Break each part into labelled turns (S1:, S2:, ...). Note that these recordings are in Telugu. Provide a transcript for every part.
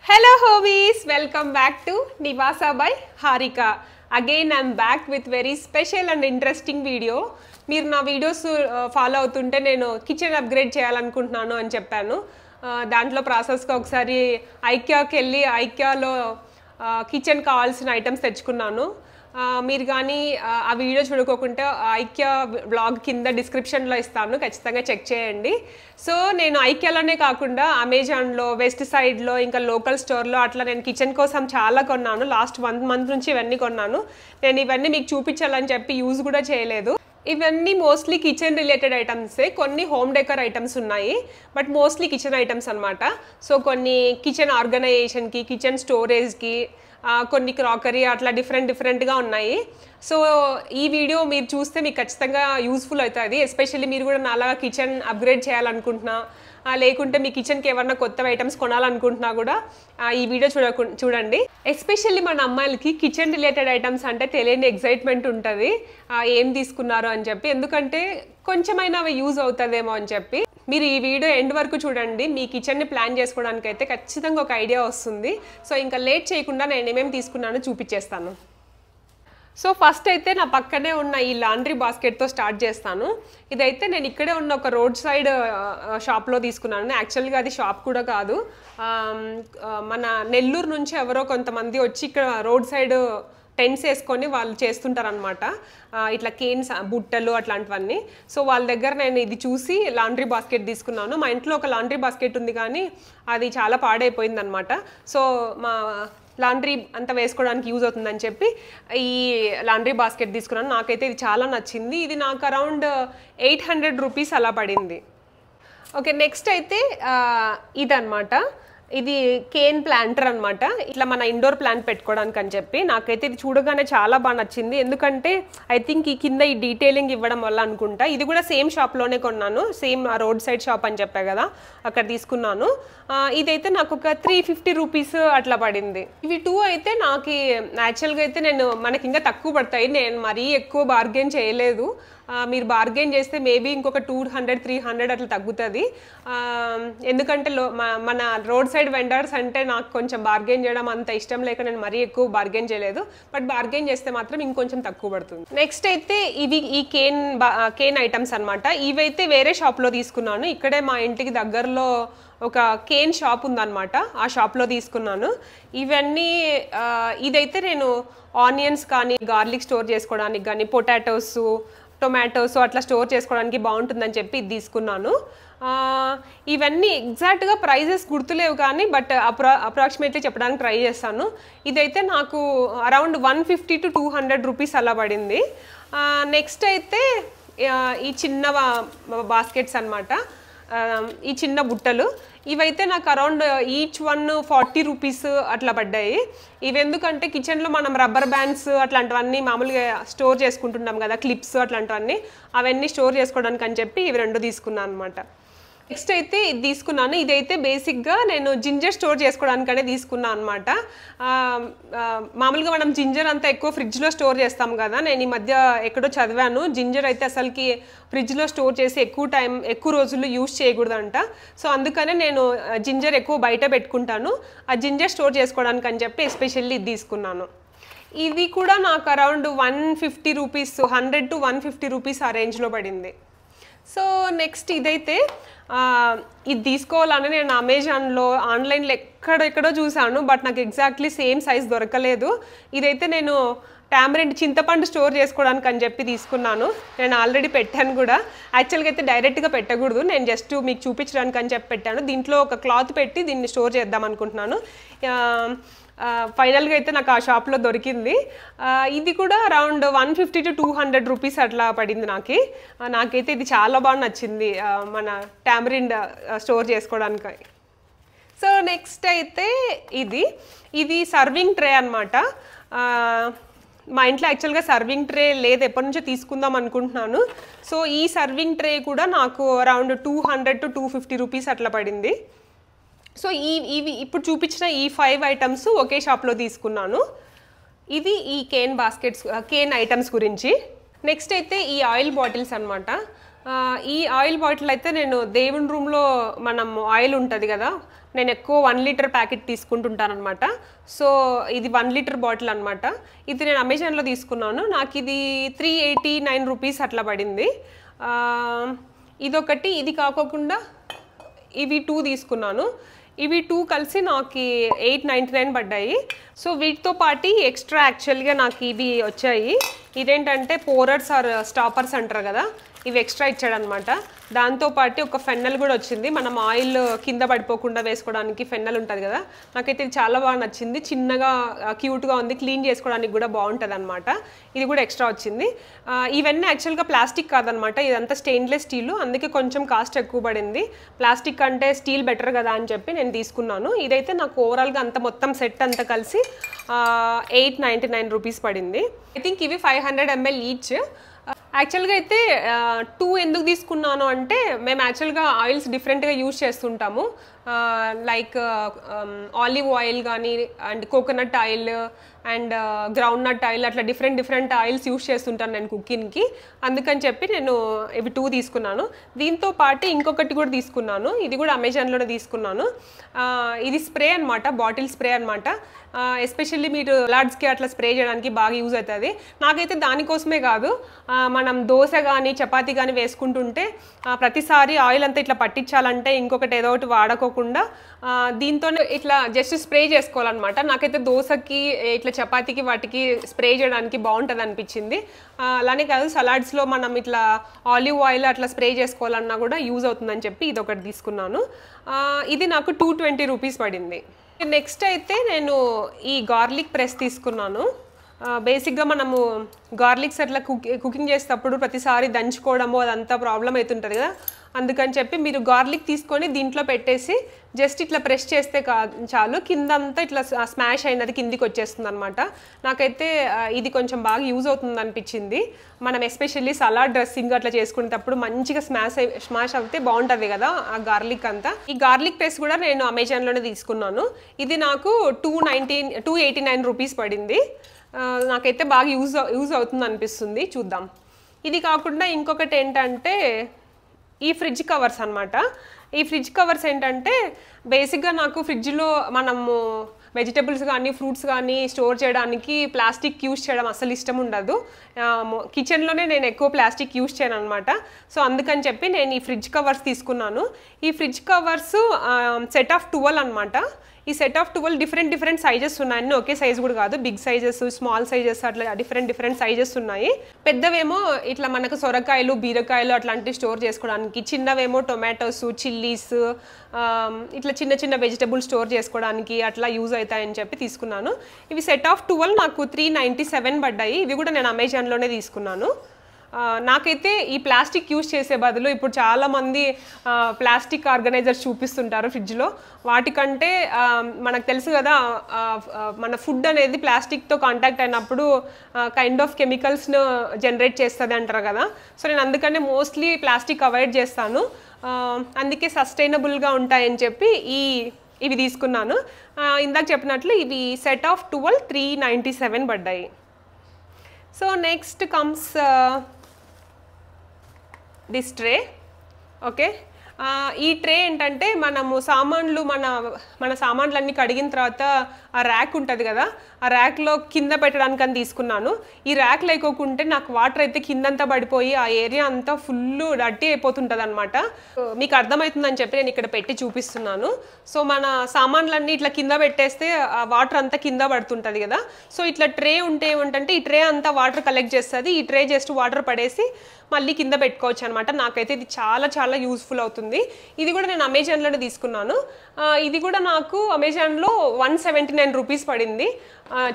S1: Hello homies, welcome back to Nivasa by Harika. Again I'm back with very special and interesting video. మీరు నా వీడియోస్ ఫాలో అవుతుంటే నేను కిచెన్ అప్గ్రేడ్ చేయాలనుకుంటున్నాను అని చెప్పాను. దాంట్లో ప్రాసెస్గా ఒకసారి ఐక్యాకి వెళ్ళి ఐక్యాలో కిచెన్ కావాల్సిన ఐటమ్స్ తెచ్చుకున్నాను. మీరు కానీ ఆ వీడియో చూడుకోకుంటే ఐక్యా బ్లాగ్ కింద డిస్క్రిప్షన్లో ఇస్తాను, ఖచ్చితంగా చెక్ చేయండి. సో నేను ఐక్యాలోనే కాకుండా అమెజాన్లో, వెస్ట్ సైడ్లో, ఇంకా లోకల్ స్టోర్లో అట్లా నేను కిచెన్ కోసం చాలా కొన్నాను. లాస్ట్ 1 month నుంచి ఇవన్నీ కొన్నాను. నేను ఇవన్నీ మీకు చూపించాలని చెప్పి యూజ్ కూడా చేయలేదు. ఇవన్నీ మోస్ట్లీ కిచెన్ రిలేటెడ్ ఐటమ్సే, కొన్ని హోమ్ డెకర్ ఐటమ్స్ ఉన్నాయి, బట్ మోస్ట్లీ కిచెన్ ఐటమ్స్ అనమాట. సో కొన్ని కిచెన్ ఆర్గనైజేషన్కి, కిచెన్ స్టోరేజ్కి, కొన్ని క్రాకరీ అట్లా డిఫరెంట్గా ఉన్నాయి. సో ఈ వీడియో మీరు చూస్తే మీకు ఖచ్చితంగా యూస్ఫుల్ అవుతుంది. ఎస్పెషల్లీ మీరు కూడా నాలాగా కిచెన్ అప్గ్రేడ్ చేయాలనుకుంటున్నా, లేకుంటే మీ కిచెన్కి ఏమన్నా కొత్త ఐటమ్స్ కొనాలనుకుంటున్నా కూడా ఈ వీడియో చూడండి. ఎస్పెషల్లీ మన అమ్మాయిలకి కిచెన్ రిలేటెడ్ ఐటమ్స్ అంటే తెలియని ఎక్సైట్మెంట్ ఉంటుంది, ఏం తీసుకున్నారు అని చెప్పి, ఎందుకంటే కొంచెమైనా అవి యూజ్ అవుతుందేమో అని చెప్పి. మీరు ఈ వీడియో ఎండ్ వరకు చూడండి, మీ కిచెన్ని ప్లాన్ చేసుకోవడానికి అయితే ఖచ్చితంగా ఒక ఐడియా వస్తుంది. సో ఇంకా లేట్ చేయకుండా నేను ఏమేమి తీసుకున్నానో చూపించేస్తాను. సో ఫస్ట్ అయితే నా పక్కనే ఉన్న ఈ లాండ్రీ బాస్కెట్తో స్టార్ట్ చేస్తాను. ఇదైతే నేను ఇక్కడే ఉన్న ఒక రోడ్ సైడ్ షాప్లో తీసుకున్నాను. యాక్చువల్గా అది షాప్ కూడా కాదు, మన నెల్లూరు నుంచి ఎవరో కొంతమంది వచ్చి ఇక్కడ రోడ్ సైడ్ టెంట్స్ వేసుకొని వాళ్ళు చేస్తుంటారనమాట, ఇట్లా కేన్స్, బుట్టలు అట్లాంటివన్నీ. సో వాళ్ళ దగ్గర నేను ఇది చూసి లాండ్రీ బాస్కెట్ తీసుకున్నాను. మా ఇంట్లో ఒక లాండ్రీ బాస్కెట్ ఉంది కానీ అది చాలా పాడైపోయింది అనమాట. సో మా లాండ్రీ అంతా వేసుకోవడానికి యూజ్ అవుతుందని చెప్పి ఈ లాండ్రీ బాస్కెట్ తీసుకున్నాను. నాకైతే ఇది చాలా నచ్చింది. ఇది నాకు అరౌండ్ 800 రూపీస్ అలా పడింది. ఓకే, నెక్స్ట్ అయితే ఇదన్నమాట. ఇది కేన్ ప్లాంటర్ అనమాట, ఇట్లా మన ఇండోర్ ప్లాంట్ పెట్టుకోవడానికి అని చెప్పి. నాకైతే ఇది చూడగానే చాలా బాగా నచ్చింది, ఎందుకంటే ఐ థింక్ ఈ కింద ఈ డీటెయిలింగ్ ఇవ్వడం వల్ల అనుకుంటా. ఇది కూడా సేమ్ షాప్లోనే కొన్నాను, సేమ్ రోడ్ సైడ్ షాప్ అని చెప్పా కదా, అక్కడ తీసుకున్నాను. ఇదైతే నాకు ఒక 350 రూపీస్ అట్లా పడింది. ఇవి 2 అయితే నాకు యాక్చువల్గా అయితే మనకి ఇంకా తక్కువ పడతాయి, నేను మరీ ఎక్కువ బార్గెన్ చేయలేదు. మీరు బార్గెన్ చేస్తే మేబీ ఇంకొక 200-300 అట్లా తగ్గుతుంది. ఎందుకంటే మన రోడ్ సైడ్ వెండర్స్ అంటే నాకు కొంచెం బార్గెన్ చేయడం అంత ఇష్టం లేక నేను మరీ ఎక్కువ బార్గెన్ చేయలేదు, బట్ బార్గెన్ చేస్తే మాత్రం ఇంకొంచెం తక్కువ పడుతుంది. నెక్స్ట్ అయితే ఇవి ఈ కేన్ ఐటమ్స్ అనమాట. ఇవైతే వేరే షాప్లో తీసుకున్నాను. ఇక్కడే మా ఇంటికి దగ్గరలో ఒక కేన్ షాప్ ఉందన్నమాట, ఆ షాప్లో తీసుకున్నాను. ఇవన్నీ ఇదైతే నేను ఆనియన్స్ కానీ, గార్లిక్ స్టోర్ చేసుకోవడానికి కానీ, పొటాటోస్, టొమాటోస్ అట్లా స్టోర్ చేసుకోవడానికి బాగుంటుందని చెప్పి ఇది తీసుకున్నాను. ఇవన్నీ ఎగ్జాక్ట్గా ప్రైజెస్ గుర్తులేవు కానీ బట్ అప్రాక్సిమేట్లీ చెప్పడానికి ట్రై చేస్తాను. ఇదైతే నాకు అరౌండ్ 150-200 రూపీస్ అలా పడింది. నెక్స్ట్ అయితే ఈ చిన్న బాస్కెట్స్ అనమాట, ఈ చిన్న బుట్టలు. ఇవైతే నాకు అరౌండ్ ఈచ్ 140 రూపీస్ అట్లా పడ్డాయి. ఇవి ఎందుకంటే కిచెన్లో మనం రబ్బర్ బ్యాండ్స్ అట్లాంటివన్నీ మామూలుగా స్టోర్ చేసుకుంటున్నాం కదా, క్లిప్స్ అట్లాంటివన్నీ, అవన్నీ స్టోర్ చేసుకోవడానికి అని చెప్పి ఇవి 2 తీసుకున్నాను అనమాట. నెక్స్ట్ అయితే ఇది తీసుకున్నాను. ఇదైతే బేసిక్గా నేను జింజర్ స్టోర్ చేసుకోవడానికనే తీసుకున్నాను అనమాట. మామూలుగా మనం జింజర్ అంతా ఎక్కువ ఫ్రిడ్జ్లో స్టోర్ చేస్తాం కదా, నేను ఈ మధ్య ఎక్కడో చదివాను జింజర్ అయితే అసలుకి ఫ్రిడ్జ్లో స్టోర్ చేసి ఎక్కువ రోజులు యూజ్ చేయకూడదంట. సో అందుకనే నేను జింజర్ ఎక్కువ బయట పెట్టుకుంటాను. ఆ జింజర్ స్టోర్ చేసుకోవడానికి అని చెప్పి ఎస్పెషల్లీ ఇది తీసుకున్నాను. ఇది కూడా నాకు అరౌండ్ 150 రూపీస్, 100-150 రూపీస్ ఆ రేంజ్లో పడింది. సో నెక్స్ట్ ఇదైతే ఇది తీసుకోవాలని నేను అమెజాన్లో, ఆన్లైన్లో ఎక్కడెక్కడో చూసాను, బట్ నాకు ఎగ్జాక్ట్లీ సేమ్ సైజ్ దొరకలేదు. ఇదైతే నేను టామరెంట్, చింతపండు స్టోర్ చేసుకోవడానికి అని చెప్పి తీసుకున్నాను. నేను ఆల్రెడీ పెట్టాను కూడా. యాక్చువల్గా అయితే డైరెక్ట్గా పెట్టకూడదు, నేను జస్ట్ మీకు చూపించడానికి అని చెప్పి పెట్టాను. దీంట్లో ఒక క్లాత్ పెట్టి దీన్ని స్టోర్ చేద్దాం అనుకుంటున్నాను. ఫైనల్గా అయితే నాకు ఆ షాప్లో దొరికింది. ఇది కూడా అరౌండ్ 150-200 రూపీస్ అట్లా పడింది నాకైతే ఇది చాలా బాగా నచ్చింది, మన టామరిండ్ స్టోర్ చేసుకోవడానికి. సో నెక్స్ట్ అయితే ఇది సర్వింగ్ ట్రే అనమాట. మా ఇంట్లో యాక్చువల్గా సర్వింగ్ ట్రే లేదు, ఎప్పటి నుంచో తీసుకుందాం అనుకుంటున్నాను. సో ఈ సర్వింగ్ ట్రే కూడా నాకు అరౌండ్ 200-250 రూపీస్ అట్లా పడింది. సో ఇవి ఇప్పుడు చూపించిన ఈ 5 ఐటమ్స్ ఒకే షాప్లో తీసుకున్నాను. ఇది ఈ కేన్ ఐటమ్స్ గురించి. నెక్స్ట్ అయితే ఈ ఆయిల్ బాటిల్స్ అనమాట. ఈ ఆయిల్ బాటిల్ అయితే నేను దేవుని రూమ్లో మనం ఆయిల్ ఉంటుంది కదా, నేను ఎక్కువ 1 లీటర్ ప్యాకెట్ తీసుకుంటుంటాను అనమాట. సో ఇది 1 లీటర్ బాటిల్ అనమాట. ఇది నేను అమెజాన్లో తీసుకున్నాను. నాకు ఇది 389 రూపీస్ అట్లా పడింది. ఇదొకటి. ఇది కాకోకుండా ఇవి 2 తీసుకున్నాను. ఇవి 2 కలిసి నాకు 899 పడ్డాయి. సో వీటితో పాటు ఎక్స్ట్రా యాక్చువల్గా నాకు ఇవి వచ్చాయి. ఇదేంటంటే పోరర్స్ ఆర్ స్టాపర్స్ అంటారు కదా, ఇవి ఎక్స్ట్రా ఇచ్చాడనమాట. దాంతోపాటు ఒక ఫెన్నెల్ కూడా వచ్చింది, మనం ఆయిల్ కింద పడిపోకుండా వేసుకోవడానికి ఫెన్నెల్ ఉంటుంది కదా. నాకైతే ఇది చాలా బాగా నచ్చింది, చిన్నగా క్యూట్గా ఉంది, క్లీన్ చేసుకోవడానికి కూడా బాగుంటుంది అనమాట. ఇది కూడా ఎక్స్ట్రా వచ్చింది. ఇవన్నీ యాక్చువల్గా ప్లాస్టిక్ కాదనమాట, ఇదంతా స్టెయిన్లెస్ స్టీల్, అందుకే కొంచెం కాస్ట్ ఎక్కువ పడింది. ప్లాస్టిక్ అంటే స్టీల్ బెటర్ కదా అని చెప్పి నేను తీసుకున్నాను. ఇదైతే నాకు ఓవరాల్గా అంత మొత్తం సెట్ అంతా కలిసి 899 రూపీస్ పడింది. ఐ థింక్ ఇవి 500 ml ఈచ్. యాక్చువల్గా అయితే 2 ఎందుకు తీసుకున్నాను అంటే, మేము యాక్చువల్గా ఆయిల్స్ డిఫరెంట్గా యూజ్ చేస్తుంటాము. లైక్ ఆలివ్ ఆయిల్ కానీ and coconut oil and groundnut oil, అట్లా డిఫరెంట్ ఆయిల్స్ యూజ్ చేస్తుంటాను నేను కుకింగ్కి. అందుకని చెప్పి నేను ఇవి 2 తీసుకున్నాను. దీంతో పాటు ఇంకొకటి కూడా తీసుకున్నాను, ఇది కూడా అమెజాన్లోనే తీసుకున్నాను. ఇది స్ప్రే అనమాట, బాటిల్ స్ప్రే అనమాట. ఎస్పెషల్లీ మీరు సలాడ్స్కి అట్లా స్ప్రే చేయడానికి బాగా యూజ్ అవుతుంది. నాకైతే దానికోసమే కాదు, మనం దోశ కానీ చపాతీ కానీ వేసుకుంటుంటే ప్రతిసారి ఆయిల్ అంతా ఇట్లా పట్టించాలంటే ఇంకొకటి ఏదో ఒకటి వాడకోకుండా దీంతోనే ఇట్లా జస్ట్ స్ప్రే చేసుకోవాలన్నమాట. నాకైతే దోశకి ఇట్లా చపాతీకి వాటికి స్ప్రే చేయడానికి బాగుంటుంది అనిపించింది. అలానే కాదు, సలాడ్స్లో మనం ఇట్లా ఆలివ్ ఆయిల్ అట్లా స్ప్రే చేసుకోవాలన్నా కూడా యూజ్ అవుతుందని చెప్పి ఇది ఒకటి తీసుకున్నాను. ఇది నాకు 220 రూపీస్ పడింది. నెక్స్ట్ అయితే నేను ఈ గార్లిక్ ప్రెస్ తీసుకున్నాను. బేసిక్గా మనము గార్లిక్స్ అట్లా కుకింగ్ చేసేటప్పుడు ప్రతిసారి దంచుకోవడము అదంతా ప్రాబ్లం అవుతుంటుంది కదా. అందుకని చెప్పి మీరు గార్లిక్ తీసుకొని దీంట్లో పెట్టేసి జస్ట్ ఇట్లా ప్రెస్ చేస్తే చాలు, కిందంతా ఇట్లా స్మాష్ అయినది కిందికి వచ్చేస్తుంది అనమాట. నాకైతే ఇది కొంచెం బాగా యూజ్ అవుతుంది అనిపించింది. మనం ఎస్పెషల్లీ సలాడ్ డ్రెస్సింగ్ అట్లా చేసుకునేటప్పుడు మంచిగా స్మాష్ అవుతే బాగుంటుంది కదా ఆ గార్లిక్ అంతా. ఈ గార్లిక్ ప్రెస్ కూడా నేను అమెజాన్లోనే తీసుకున్నాను. ఇది నాకు 289 రూపీస్ పడింది. నాకైతే బాగా యూజ్ అవుతుంది అనిపిస్తుంది. చూద్దాం. ఇది కాకుండా ఇంకొకటి ఏంటంటే ఈ ఫ్రిడ్జ్ కవర్స్ అనమాట. ఈ ఫ్రిడ్జ్ కవర్స్ ఏంటంటే బేసిక్గా నాకు ఫ్రిడ్జ్లో మనము వెజిటబుల్స్ కానీ ఫ్రూట్స్ కానీ స్టోర్ చేయడానికి ప్లాస్టిక్ యూజ్ చేయడం అసలు ఇష్టం ఉండదు. కిచెన్లోనే నేను ఎక్కువ ప్లాస్టిక్ యూజ్ చేయను అనమాట. సో అందుకని చెప్పి నేను ఈ ఫ్రిడ్జ్ కవర్స్ తీసుకున్నాను. ఈ ఫ్రిడ్జ్ కవర్స్ సెట్ ఆఫ్ 12 అనమాట. ఈ సెట్ ఆఫ్ 12 డిఫరెంట్ సైజెస్ ఉన్నాయి. అన్నీ ఒకే సైజ్ కూడా కాదు, బిగ్ సైజెస్, స్మాల్ సైజెస్, అట్లా డిఫరెంట్ సైజెస్ ఉన్నాయి. పెద్దవేమో ఇట్లా మనకు సొరకాయలు, బీరకాయలు అట్లాంటివి స్టోర్ చేసుకోవడానికి, చిన్నవేమో టొమాటోస్, చిల్లీస్, ఇట్లా చిన్న వెజిటబుల్ స్టోర్ చేసుకోవడానికి అట్లా యూజ్ అవుతాయని చెప్పి తీసుకున్నాను. ఇవి సెట్ ఆఫ్ 12 నాకు 397 పడ్డాయి. ఇవి కూడా నేను అమెజాన్లోనే తీసుకున్నాను. నాకైతే ఈ ప్లాస్టిక్ యూజ్ చేసే బదులు ఇప్పుడు చాలామంది ప్లాస్టిక్ ఆర్గనైజర్స్ చూపిస్తుంటారు ఫ్రిడ్జ్లో. వాటికంటే మనకు తెలుసు కదా, మన ఫుడ్ అనేది ప్లాస్టిక్తో కాంటాక్ట్ అయినప్పుడు కైండ్ ఆఫ్ కెమికల్స్ను జనరేట్ చేస్తుంది అంటారు కదా. సో నేను అందుకనే మోస్ట్లీ ప్లాస్టిక్ అవాయిడ్ చేస్తాను. అందుకే సస్టైనబుల్గా ఉంటాయని చెప్పి ఇవి తీసుకున్నాను. ఇందాక చెప్పినట్లు ఇవి సెట్ ఆఫ్ 12 397 పడ్డాయి. So next comes this tray. Okay, ఈ ట్రే ఏంటంటే మనము సామాన్లు మన సామాన్లన్నీ కడిగిన తర్వాత ఆ ర్యాక్ ఉంటుంది కదా, ఆ ర్యాక్లో కింద పెట్టడానికి అని తీసుకున్నాను. ఈ ర్యాక్ లేకోకుంటే నాకు వాటర్ అయితే కిందంతా పడిపోయి ఆ ఏరియా అంతా ఫుల్ డర్టీ అయిపోతుంటుంది అనమాట. మీకు అర్థమవుతుందని చెప్పి నేను ఇక్కడ పెట్టి చూపిస్తున్నాను. సో మన సామాన్లన్నీ ఇట్లా కింద పెట్టేస్తే ఆ వాటర్ అంతా కింద పడుతుంటుంది కదా. సో ఇట్లా ట్రే ఉంటే ఏమంటే ఈ ట్రే అంతా వాటర్ కలెక్ట్ చేస్తుంది. ఈ ట్రే జస్ట్ వాటర్ పడేసి మళ్ళీ కింద పెట్టుకోవచ్చు అనమాట. నాకైతే ఇది చాలా యూస్ఫుల్ అవుతుంది. ఇది కూడా నేను అమెజాన్లోనే తీసుకున్నాను. ఇది కూడా నాకు అమెజాన్లో 179 రూపీస్ పడింది.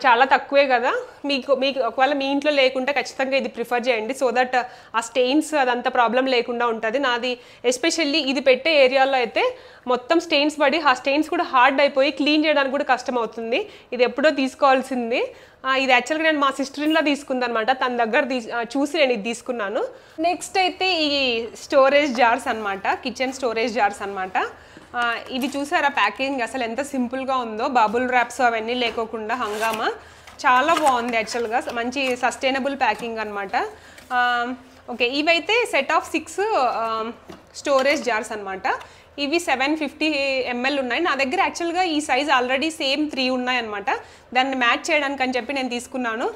S1: చాలా తక్కువే కదా. మీకు ఒకవేళ మీ ఇంట్లో లేకుంటే ఖచ్చితంగా ఇది ప్రిఫర్ చేయండి, సో దట్ ఆ స్టెయిన్స్ అదంతా ప్రాబ్లం లేకుండా ఉంటుంది. నాది ఎస్పెషల్లీ ఇది పెట్టే ఏరియాలో అయితే మొత్తం స్టెయిన్స్ పడి ఆ స్టెయిన్స్ కూడా హార్డ్ అయిపోయి క్లీన్ చేయడానికి కూడా కష్టం అవుతుంది. ఇది ఎప్పుడో తీసుకోవాల్సింది. ఇది యాక్చువల్గా నేను మా సిస్టర్ ఇన్లా తీసుకుందనమాట, తన దగ్గర చూసి నేను ఇది తీసుకున్నాను. నెక్స్ట్ అయితే ఈ స్టోరేజ్ జార్స్ అనమాట, కిచెన్ స్టోరేజ్ జార్స్ అనమాట. ఇది చూసారా ప్యాకింగ్ అసలు ఎంత సింపుల్గా ఉందో, బబుల్ ర్యాప్స్ అవన్నీ లేకోకుండా హంగామా చాలా బాగుంది. యాక్చువల్గా మంచి సస్టైనబుల్ ప్యాకింగ్ అనమాట. ఓకే, ఇవైతే సెట్ ఆఫ్ 6 స్టోరేజ్ జార్స్ అనమాట. ఇవి 750 ml ఉన్నాయి. నా దగ్గర యాక్చువల్గా ఈ సైజ్ ఆల్రెడీ సేమ్ 3 ఉన్నాయన్నమాట. దాన్ని మ్యాచ్ చేయడానికి అని చెప్పి నేను తీసుకున్నాను.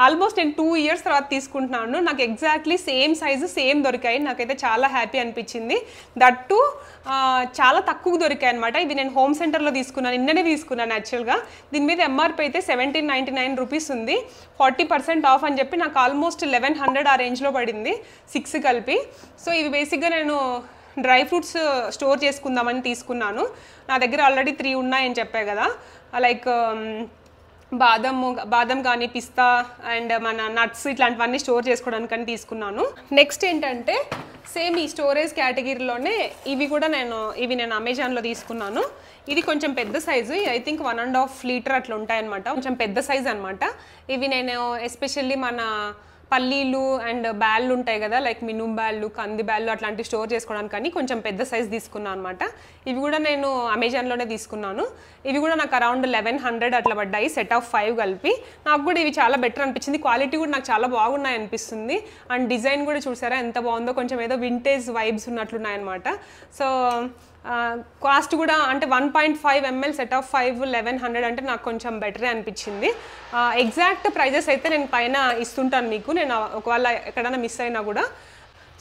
S1: ఆల్మోస్ట్ నేను 2 ఇయర్స్ తర్వాత తీసుకుంటున్నాను. నాకు ఎగ్జాక్ట్లీ సేమ్ సైజు సేమ్ దొరికాయి. నాకైతే చాలా హ్యాపీ అనిపించింది. దట్టు చాలా తక్కువ దొరికాయి అనమాట. ఇది నేను హోమ్ సెంటర్లో తీసుకున్నాను, నిన్ననే తీసుకున్నాను యాక్చువల్గా. దీని మీద ఎంఆర్పి అయితే 1799 రూపీస్ ఉంది. 40% ఆఫ్ అని చెప్పి నాకు ఆల్మోస్ట్ 1100 ఆ రేంజ్లో పడింది 6 కలిపి. సో ఇవి బేసిక్గా నేను డ్రై ఫ్రూట్స్ స్టోర్ చేసుకుందామని తీసుకున్నాను. నా దగ్గర ఆల్రెడీ 3 ఉన్నాయని చెప్పా కదా, లైక్ బాదం కానీ పిస్తా అండ్ మన నట్స్ ఇట్లాంటివన్నీ స్టోర్ చేసుకోవడానికని తీసుకున్నాను. నెక్స్ట్ ఏంటంటే సేమ్ ఈ స్టోరేజ్ కేటగిరీలోనే ఇవి నేను అమెజాన్లో తీసుకున్నాను. ఇది కొంచెం పెద్ద సైజు, ఐ థింక్ 1.5 లీటర్ అట్లా ఉంటాయన్నమాట. కొంచెం పెద్ద సైజ్ అనమాట. ఇవి నేను ఎస్పెషల్లీ మన పల్లీలు అండ్ బ్యాళ్ళు ఉంటాయి కదా, లైక్ మినుం బ్యాళ్ళు, కంది బ్యాళ్ళు అట్లాంటివి స్టోర్ చేసుకోవడానికి కానీ కొంచెం పెద్ద సైజ్ తీసుకున్నాను అనమాట. ఇవి కూడా నేను అమెజాన్లోనే తీసుకున్నాను. ఇవి కూడా నాకు అరౌండ్ 1100 అట్లా పడ్డాయి, సెట్ ఆఫ్ 5 కలిపి. నాకు కూడా ఇవి చాలా బెటర్ అనిపించింది. క్వాలిటీ కూడా నాకు చాలా బాగున్నాయి అనిపిస్తుంది. అండ్ డిజైన్ కూడా చూసారా ఎంత బాగుందో, కొంచెం ఏదో వింటేజ్ వైబ్స్ ఉన్నట్లున్నాయన్నమాట. సో కాస్ట్ కూడా అంటే 1.5 ml సెట్ ఆఫ్ 5 1100 అంటే నాకు కొంచెం బెటరే అనిపించింది. ఎగ్జాక్ట్ ప్రైజెస్ అయితే నేను పైన ఇస్తుంటాను మీకు, నేను ఒకవేళ ఎక్కడైనా మిస్ అయినా కూడా.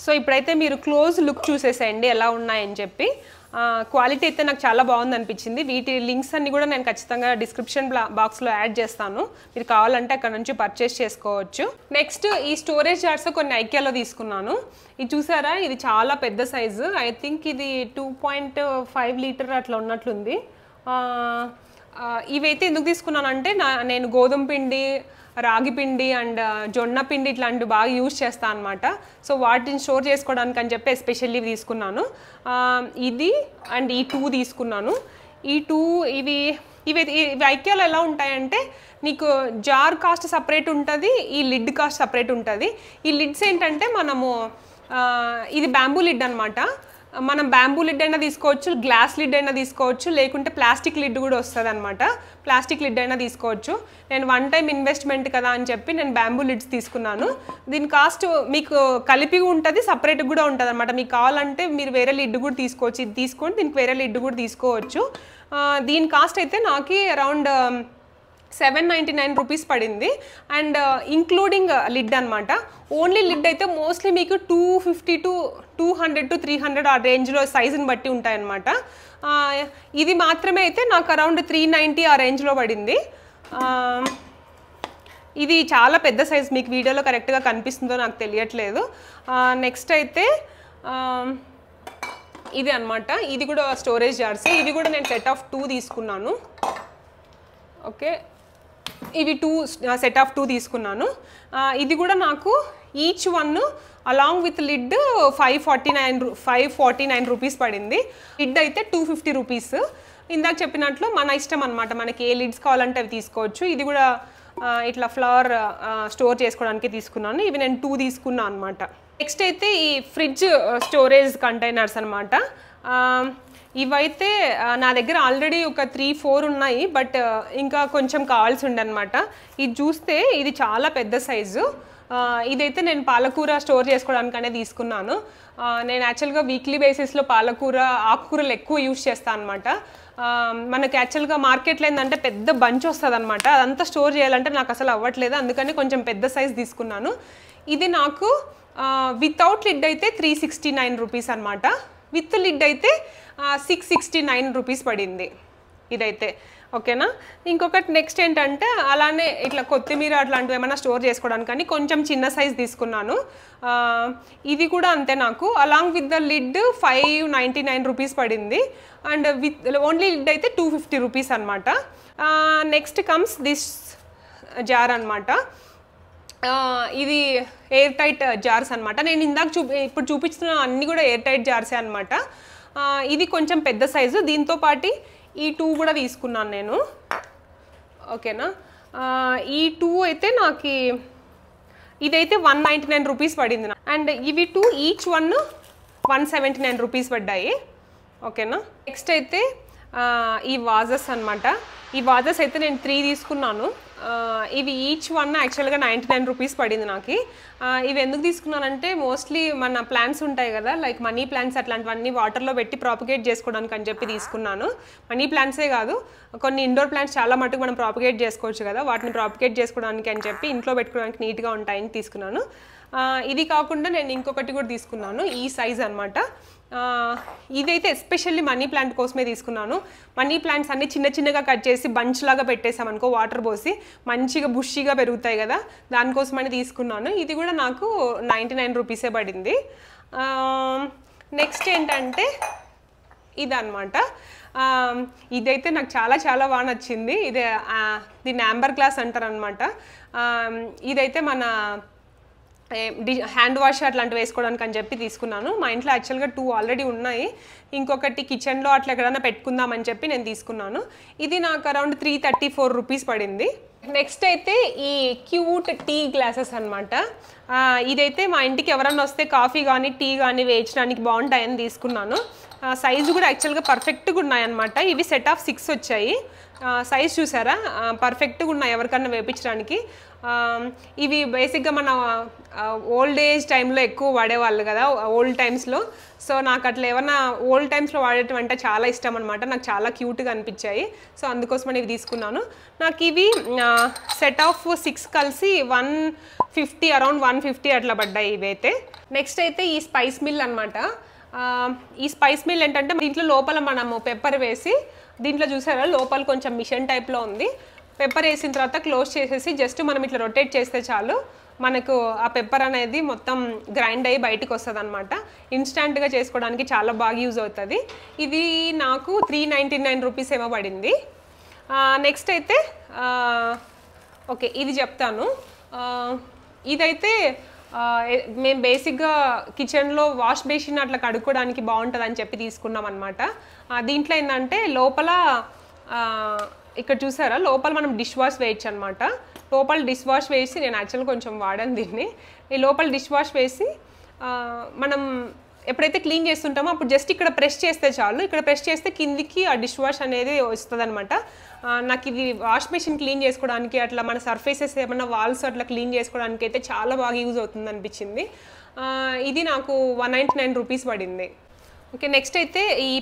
S1: సో ఇప్పుడైతే మీరు క్లోజ్ లుక్ చూసేసేయండి ఎలా ఉన్నాయని చెప్పి. క్వాలిటీ అయితే నాకు చాలా బాగుంది అనిపించింది. వీటి లింక్స్ అన్ని కూడా నేను ఖచ్చితంగా డిస్క్రిప్షన్ బాక్స్లో యాడ్ చేస్తాను, మీరు కావాలంటే అక్కడ నుంచి పర్చేస్ చేసుకోవచ్చు. నెక్స్ట్ ఈ స్టోరేజ్ జార్స్ కొన్ని ఐకియాలో తీసుకున్నాను. ఇది చూసారా, ఇది చాలా పెద్ద సైజు. ఐ థింక్ ఇది 2.5 లీటర్ అట్లా ఉన్నట్లుంది. ఇవైతే ఎందుకు తీసుకున్నానంటే నేను గోధుమ పిండి, రాగి పిండి అండ్ జొన్న పిండి ఇట్లాంటివి బాగా యూజ్ చేస్తాను అనమాట. సో వాటిని స్టోర్ చేసుకోవడానికి అని చెప్పి ఎస్పెషల్లీ తీసుకున్నాను. ఇది అండ్ ఈ 2 తీసుకున్నాను. ఈ 2 ఇవి ఐకియాలో ఎలా ఉంటాయంటే నీకు జార్ కాస్ట్ సపరేట్ ఉంటుంది, ఈ లిడ్ కాస్ట్ సపరేట్ ఉంటుంది. ఈ లిడ్స్ ఏంటంటే ఇది బ్యాంబూ లిడ్ అనమాట. మనం బ్యాంబూ లిడ్ అయినా తీసుకోవచ్చు, గ్లాస్ లిడ్ అయినా తీసుకోవచ్చు, లేకుంటే ప్లాస్టిక్ లిడ్ కూడా వస్తుంది అనమాట. ప్లాస్టిక్ లిడ్ అయినా తీసుకోవచ్చు. నేను 1 టైం ఇన్వెస్ట్మెంట్ కదా అని చెప్పి నేను బ్యాంబూ లిడ్స్ తీసుకున్నాను. దీని కాస్ట్ మీకు కలిపి ఉంటుంది, సపరేట్ కూడా ఉంటుంది అనమాట. మీకు కావాలంటే మీరు వేరే లిడ్ కూడా తీసుకోవచ్చు. ఇది తీసుకోండి, దీనికి వేరే లిడ్ కూడా తీసుకోవచ్చు. దీని కాస్ట్ అయితే నాకు అరౌండ్ 799 రూపీస్ పడింది. అండ్ ఇంక్లూడింగ్ లిడ్ అనమాట. ఓన్లీ లిడ్ అయితే మోస్ట్లీ మీకు 250 to 200 to 300 ఆ రేంజ్లో సైజుని బట్టి ఉంటాయన్నమాట. ఇది మాత్రమే అయితే నాకు అరౌండ్ 390 ఆ రేంజ్లో పడింది. ఇది చాలా పెద్ద సైజ్, మీకు వీడియోలో కరెక్ట్గా కనిపిస్తుందో నాకు తెలియట్లేదు. నెక్స్ట్ అయితే ఇది అనమాట. ఇది కూడా స్టోరేజ్ జార్స్. ఇవి కూడా నేను సెట్ ఆఫ్ 2 తీసుకున్నాను. ఓకే, ఇవి 2 సెట్ ఆఫ్ 2 తీసుకున్నాను. ఇది కూడా నాకు each one along with lid 549 rupees పడింది. లిడ్ అయితే 250 రూపీస్. ఇందాక చెప్పినట్లు మన ఇష్టం అనమాట, మనకి ఏ లిడ్స్ కావాలంటే అవి తీసుకోవచ్చు. ఇది కూడా ఇట్లా ఫ్లవర్ స్టోర్ చేసుకోవడానికి తీసుకున్నాను. ఇవి నేను 2 తీసుకున్నాను అనమాట. నెక్స్ట్ అయితే ఈ ఫ్రిడ్జ్ స్టోరేజ్ కంటైనర్స్ అనమాట. ఇవైతే నా దగ్గర ఆల్రెడీ ఒక 3-4 ఉన్నాయి, బట్ ఇంకా కొంచెం కావాల్సి ఉండనమాట. ఇది చూస్తే ఇది చాలా పెద్ద సైజు. ఇదైతే నేను పాలకూర స్టోర్ చేసుకోవడానికనే తీసుకున్నాను. నేను యాక్చువల్గా వీక్లీ బేసిస్లో పాలకూర, ఆకుకూరలు ఎక్కువ యూజ్ చేస్తాను అనమాట. మనకి యాక్చువల్గా మార్కెట్లో ఏంటంటే పెద్ద బంచ్ వస్తుంది అనమాట. అదంతా స్టోర్ చేయాలంటే నాకు అసలు అవ్వట్లేదు, అందుకని కొంచెం పెద్ద సైజ్ తీసుకున్నాను. ఇది నాకు వితౌట్ లిడ్ అయితే 369 రూపీస్ అనమాట. విత్ లిడ్ అయితే 669 రూపీస్ పడింది ఇదైతే. ఓకేనా. ఇంకొకటి నెక్స్ట్ ఏంటంటే అలానే ఇట్లా కొత్తిమీర అట్లాంటివి ఏమైనా స్టోర్ చేసుకోవడానికి కానీ కొంచెం చిన్న సైజ్ తీసుకున్నాను. ఇది కూడా అంతే, నాకు along with the lid 599 rupees పడింది. అండ్ విత్ ఓన్లీ లిడ్ అయితే 250 రూపీస్ అనమాట. నెక్స్ట్ కమ్స్ దిస్ జార్ అనమాట. ఇది ఎయిర్ టైట్ జార్స్ అనమాట. నేను ఇందాక ఇప్పుడు చూపిస్తున్న అన్నీ కూడా ఎయిర్ టైట్ జార్సే అనమాట. ఇది కొంచెం పెద్ద సైజు. దీంతో పాటు ఈ 2 కూడా తీసుకున్నాను నేను. ఓకేనా. ఈ 2 అయితే నాకు ఇదైతే 199 రూపీస్ పడింది. అండ్ ఇవి 2 ఈచ్ వన్ 179 రూపీస్ పడ్డాయి. ఓకేనా. నెక్స్ట్ అయితే ఈ వాజెస్ అనమాట. ఈ వాజెస్ అయితే నేను 3 తీసుకున్నాను. ఇవి ఈచ్ వన్ యాక్చువల్గా 99 రూపీస్ పడింది నాకు. ఇవి ఎందుకు తీసుకున్నానంటే మోస్ట్లీ మన ప్లాంట్స్ ఉంటాయి కదా, లైక్ మనీ ప్లాంట్స్ అట్లాంటివన్నీ వాటర్లో పెట్టి ప్రాపగేట్ చేసుకోవడానికి అని చెప్పి తీసుకున్నాను. మనీ ప్లాంట్సే కాదు, కొన్ని ఇండోర్ ప్లాంట్స్ చాలా మటుకు మనం ప్రాపగేట్ చేసుకోవచ్చు కదా, వాటిని ప్రాపగేట్ చేసుకోవడానికి అని చెప్పి ఇంట్లో పెట్టుకోవడానికి నీట్గా ఉంటాయని తీసుకున్నాను. ఇది కాకుండా నేను ఇంకొకటి కూడా తీసుకున్నాను, ఈ సైజ్ అనమాట. ఇదైతే ఎస్పెషల్లీ మనీ ప్లాంట్ కోసమే తీసుకున్నాను. మనీ ప్లాంట్స్ అన్ని చిన్న చిన్నగా కట్ చేసి బంచ్ లాగా పెట్టేసామనుకో, వాటర్ పోసి మంచిగా బుషీగా పెరుగుతాయి కదా, దానికోసమని తీసుకున్నాను. ఇది కూడా నాకు 99 రూపీసే పడింది. నెక్స్ట్ ఏంటంటే ఇదన్నమాట. ఇదైతే నాకు చాలా చాలా బాగా నచ్చింది. దీన్ని యాంబర్ గ్లాస్ అంటారు అనమాట. ఇదైతే మన హ్యాండ్ వాష్ అట్లాంటివి వేసుకోవడానికి అని చెప్పి తీసుకున్నాను. మా ఇంట్లో యాక్చువల్గా 2 ఆల్రెడీ ఉన్నాయి, ఇంకొకటి కిచెన్లో అట్లా ఎక్కడైనా పెట్టుకుందామని చెప్పి నేను తీసుకున్నాను. ఇది నాకు అరౌండ్ 334 రూపీస్ పడింది. నెక్స్ట్ అయితే ఈ క్యూట్ టీ గ్లాసెస్ అనమాట. ఇదైతే మా ఇంటికి ఎవరన్నా వస్తే కాఫీ కానీ టీ కానీ వేయించడానికి బాగుంటాయని తీసుకున్నాను. సైజు కూడా యాక్చువల్గా పర్ఫెక్ట్గా ఉన్నాయన్నమాట. ఇవి సెట్ ఆఫ్ 6 వచ్చాయి. సైజ్ చూసారా, పర్ఫెక్ట్గా ఉన్నాయి ఎవరికన్నా వేయించడానికి. ఇవి బేసిక్గా మన ఓల్డ్ ఏజ్ టైంలో ఎక్కువ వాడేవాళ్ళు కదా, ఓల్డ్ టైమ్స్లో. సో నాకు అట్లా ఏమన్నా ఓల్డ్ టైమ్స్లో వాడటం అంటే చాలా ఇష్టం అనమాట. నాకు చాలా క్యూట్గా అనిపించాయి, సో అందుకోసమని ఇవి తీసుకున్నాను. నాకు ఇవి సెట్ ఆఫ్ 6 కలిసి 150, అరౌండ్ 150 అట్లా పడ్డాయి ఇవైతే. నెక్స్ట్ అయితే ఈ స్పైస్ మిల్ అనమాట. ఈ స్పైస్ మిల్ ఏంటంటే దీంట్లో లోపల మనము పెప్పర్ వేసి, దీంట్లో చూసారా లోపల కొంచెం మిషన్ టైప్లో ఉంది. పెప్పర్ వేసిన తర్వాత క్లోజ్ చేసేసి జస్ట్ మనం ఇట్లా రొటేట్ చేస్తే చాలు, మనకు ఆ పెప్పర్ అనేది మొత్తం గ్రైండ్ అయ్యి బయటకు వస్తుంది అనమాట. ఇన్స్టాంట్గా చేసుకోవడానికి చాలా బాగా యూజ్ అవుతుంది. ఇది నాకు 399 రూపీస్ ఏమో పడింది. నెక్స్ట్ అయితే ఓకే, ఇది చెప్తాను. ఇదైతే మేము బేసిక్గా కిచెన్లో వాష్ బేసిన్ అట్లా కడుక్కోవడానికి బాగుంటుంది అని చెప్పి తీసుకున్నాం అనమాట. దీంట్లో ఏంటంటే లోపల ఇక్కడ చూసారా, లోపల మనం డిష్ వాష్ వేయచ్చు అనమాట. లోపల డిష్ వాష్ వేసి, నేను యాక్చువల్గా కొంచెం వాడాను దీన్ని. ఈ లోపల డిష్ వాష్ వేసి మనం ఎప్పుడైతే క్లీన్ చేస్తుంటామో అప్పుడు జస్ట్ ఇక్కడ ప్రెస్ చేస్తే చాలు. ఇక్కడ ప్రెస్ చేస్తే కిందికి ఆ డిష్ వాష్ అనేది వస్తుంది అనమాట. నాకు ఇది వాష్ మెషిన్ క్లీన్ చేసుకోవడానికి, అట్లా మన సర్ఫేసెస్ ఏమన్నా వాల్స్ అట్లా క్లీన్ చేసుకోవడానికి అయితే చాలా బాగా యూజ్ అవుతుంది అనిపించింది. ఇది నాకు 199 రూపీస్ పడింది. ఓకే, నెక్స్ట్ అయితే ఈ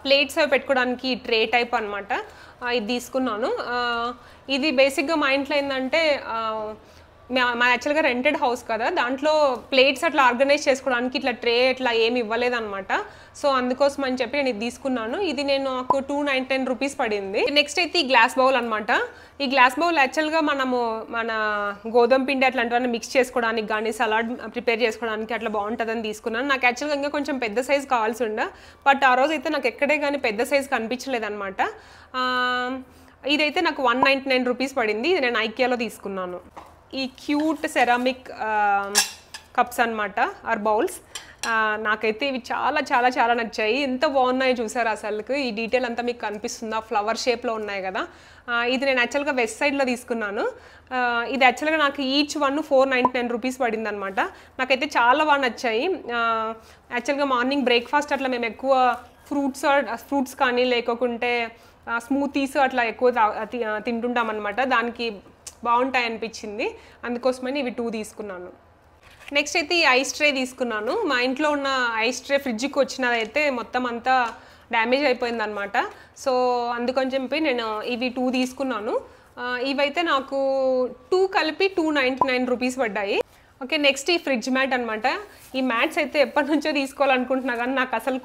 S1: ప్లేట్స్ అవి పెట్టుకోవడానికి ట్రే టైప్ అనమాట. ఇది తీసుకున్నాను. ఇది బేసిక్గా మా ఇంట్లో ఏంటంటే మా యాక్చువల్గా రెంటెడ్ హౌస్ కదా, దాంట్లో ప్లేట్స్ అట్లా ఆర్గనైజ్ చేసుకోవడానికి ఇట్లా ట్రే ఇట్లా ఏమి ఇవ్వలేదన్నమాట. సో అందుకోసం అని చెప్పి నేను ఇది తీసుకున్నాను. ఇది నాకు 299 రూపీస్ పడింది. నెక్స్ట్ అయితే ఈ గ్లాస్ బౌల్ అనమాట. ఈ గ్లాస్ బౌల్ యాక్చువల్గా మనము మన గోధుమ పిండి అట్లాంటివన్నీ మిక్స్ చేసుకోవడానికి కానీ సలాడ్ ప్రిపేర్ చేసుకోవడానికి అట్లా బాగుంటుందని తీసుకున్నాను. నాకు యాక్చువల్గా ఇంకా కొంచెం పెద్ద సైజ్ కావాల్సి ఉండే, బట్ ఆ రోజు అయితే నాకు ఎక్కడే కానీ పెద్ద సైజ్ కనిపించలేదన్నమాట. ఇదైతే నాకు 199 రూపీస్ పడింది. ఇది నేను ఐకియాలో తీసుకున్నాను. ఈ క్యూట్ సెరామిక్ కప్స్ అనమాట, ఆర్ బౌల్స్. నాకైతే ఇవి చాలా చాలా చాలా నచ్చాయి. ఎంత బాగున్నాయో చూసారు అసలుకు. ఈ డీటెయిల్ అంతా మీకు కనిపిస్తుందా, ఫ్లవర్ షేప్లో ఉన్నాయి కదా. ఇది నేను యాక్చువల్గా వెస్ట్ సైడ్లో తీసుకున్నాను. ఇది యాక్చువల్గా నాకు ఈచ్ వన్ 499 రూపీస్ పడింది అనమాట. నాకైతే చాలా బాగా నచ్చాయి. యాక్చువల్గా మార్నింగ్ బ్రేక్ఫాస్ట్ అట్లా మేము ఎక్కువ ఫ్రూట్స్ కానీ లేకుంటే స్మూతీస్ అట్లా ఎక్కువ తింటుంటాం అనమాట. దానికి బాగుంటాయి అనిపించింది, అందుకోసమని ఇవి 2 తీసుకున్నాను. నెక్స్ట్ అయితే ఈ ఐస్ ట్రే తీసుకున్నాను. మా ఇంట్లో ఉన్న ఐస్ ట్రే ఫ్రిడ్జ్కి వచ్చినదైతే మొత్తం అంతా డ్యామేజ్ అయిపోయింది అనమాట. సో అందుకని చెప్పి నేను ఇవి 2 తీసుకున్నాను. ఇవైతే నాకు 2 కలిపి 299 రూపీస్ పడ్డాయి. ఓకే, నెక్స్ట్ ఈ ఫ్రిడ్జ్ మ్యాట్ అనమాట. ఈ మ్యాట్స్ అయితే ఎప్పటి నుంచో తీసుకోవాలనుకుంటున్నా కానీ నాకు అసలు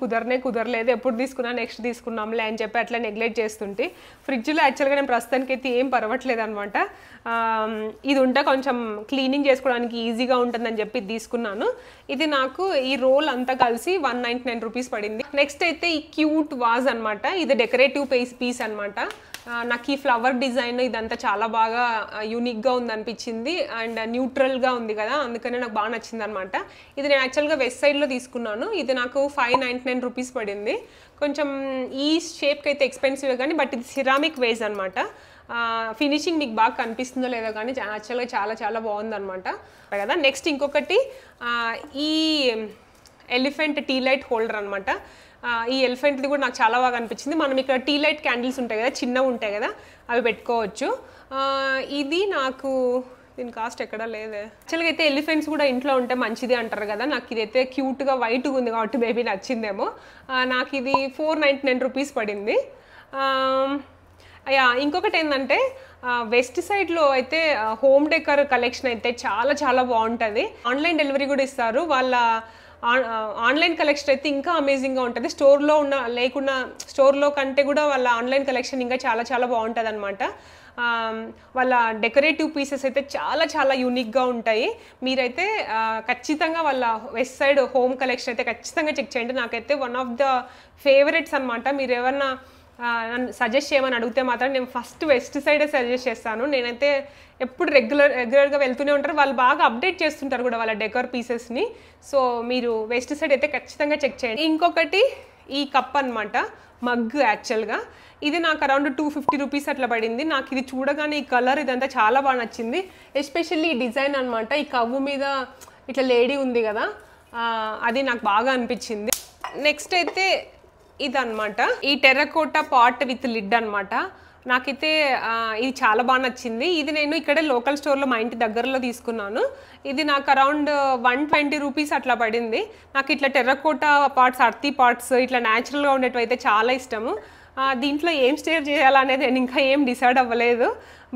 S1: కుదరలేదు. ఎప్పుడు నెక్స్ట్ తీసుకున్నాంలే అని చెప్పి అట్లా నెగ్లెక్ట్ చేస్తుంటే, ఫ్రిడ్జ్లో యాక్చువల్గా నేను ప్రస్తుతానికి అయితే ఏం పర్వట్లేదు అనమాట. ఇది ఉంటే కొంచెం క్లీనింగ్ చేసుకోవడానికి ఈజీగా ఉంటుందని చెప్పి తీసుకున్నాను. ఇది నాకు ఈ రోల్ అంతా కలిసి 199 రూపీస్ పడింది. నెక్స్ట్ అయితే ఈ క్యూట్ వాజ్ అనమాట. ఇది డెకరేటివ్ పీస్ అనమాట. నాకు ఈ ఫ్లవర్ డిజైన్ ఇదంతా చాలా బాగా యూనిక్గా ఉందనిపించింది అండ్ న్యూట్రల్గా ఉంది కదా, అందుకనే నాకు బాగా నచ్చింది అనమాట. ఇది నేను యాక్చువల్గా వెస్ట్ సైడ్లో తీసుకున్నాను. ఇది నాకు 599 రూపీస్ పడింది. కొంచెం ఈ షేప్కి అయితే ఎక్స్పెన్సివ్ కానీ, బట్ ఇది సిరామిక్ వేజ్ అనమాట. ఫినిషింగ్ మీకు బాగా కనిపిస్తుందో లేదో కానీ యాక్చువల్గా చాలా చాలా బాగుందనమాట కదా. నెక్స్ట్ ఇంకొకటి ఈ ఎలిఫెంట్ టీ లైట్ హోల్డర్ అనమాట. ఈ ఎలిఫెంట్ది కూడా నాకు చాలా బాగా అనిపించింది. మనం ఇక్కడ టీ లైట్ క్యాండిల్స్ ఉంటాయి కదా, చిన్నవి ఉంటాయి కదా, అవి పెట్టుకోవచ్చు. ఇది నాకు దీని కాస్ట్ ఎక్కడా లేదే. యాక్చువల్గా అయితే ఎలిఫెంట్స్ కూడా ఇంట్లో ఉంటే మంచిది అంటారు కదా. నాకు ఇదైతే క్యూట్గా వైట్గా ఉంది కాబట్టి మేబీ నచ్చిందేమో. నాకు ఇది 499 రూపీస్ పడింది. ఇంకొకటి ఏంటంటే వెస్ట్ సైడ్లో అయితే హోమ్ డెకర్ కలెక్షన్ అయితే చాలా చాలా బాగుంటుంది. ఆన్లైన్ డెలివరీ కూడా ఇస్తారు. వాళ్ళ ఆన్లైన్ కలెక్షన్ అయితే ఇంకా అమేజింగ్గా ఉంటుంది. స్టోర్లో కంటే కూడా వాళ్ళ ఆన్లైన్ కలెక్షన్ ఇంకా చాలా చాలా బాగుంటుంది అనమాట. వాళ్ళ డెకరేటివ్ పీసెస్ అయితే చాలా చాలా యూనిక్గా ఉంటాయి. మీరైతే ఖచ్చితంగా వాళ్ళ వెస్ట్ సైడ్ హోమ్ కలెక్షన్ అయితే ఖచ్చితంగా చెక్ చేయండి. నాకైతే వన్ ఆఫ్ ద ఫేవరెట్స్ అనమాట. మీరు ఏమన్నా నన్ను సజెస్ట్ చేయమని అడిగితే మాత్రం నేను ఫస్ట్ వెస్ట్ సైడే సజెస్ట్ చేస్తాను. నేనైతే ఎప్పుడు రెగ్యులర్గా వెళ్తూనే ఉంటారు. వాళ్ళు బాగా అప్డేట్ చేస్తుంటారు కూడా వాళ్ళ డెకర్ పీసెస్ని. సో మీరు వెస్ట్ సైడ్ అయితే ఖచ్చితంగా చెక్ చేయండి. ఇంకొకటి ఈ కప్ అనమాట, మగ్. యాక్చువల్గా ఇది నాకు అరౌండ్ 250 రూపీస్ అట్లా పడింది. నాకు ఇది చూడగానే ఈ కలర్ ఇదంతా చాలా బాగా నచ్చింది. ఎస్పెషల్లీ ఈ డిజైన్ అనమాట. ఈ కవ్వు మీద ఇట్లా లేడీ ఉంది కదా, అది నాకు బాగా అనిపించింది. నెక్స్ట్ అయితే ఇదన్నమాట, ఈ టెర్రకోటా పాట్ విత్ లిడ్ అనమాట. నాకైతే ఇది చాలా బాగా నచ్చింది. ఇది నేను ఇక్కడే లోకల్ స్టోర్లో మా ఇంటి దగ్గరలో తీసుకున్నాను. ఇది నాకు అరౌండ్ 120 రూపీస్ అట్లా పడింది. నాకు ఇట్లా టెర్రకోటా పాట్స్, అర్తీ పాట్స్ ఇట్లా న్యాచురల్గా ఉండేటివి అయితే చాలా ఇష్టము. దీంట్లో ఏం స్టేర్ చేయాలనేది నేను ఇంకా ఏం డిసైడ్ అవ్వలేదు.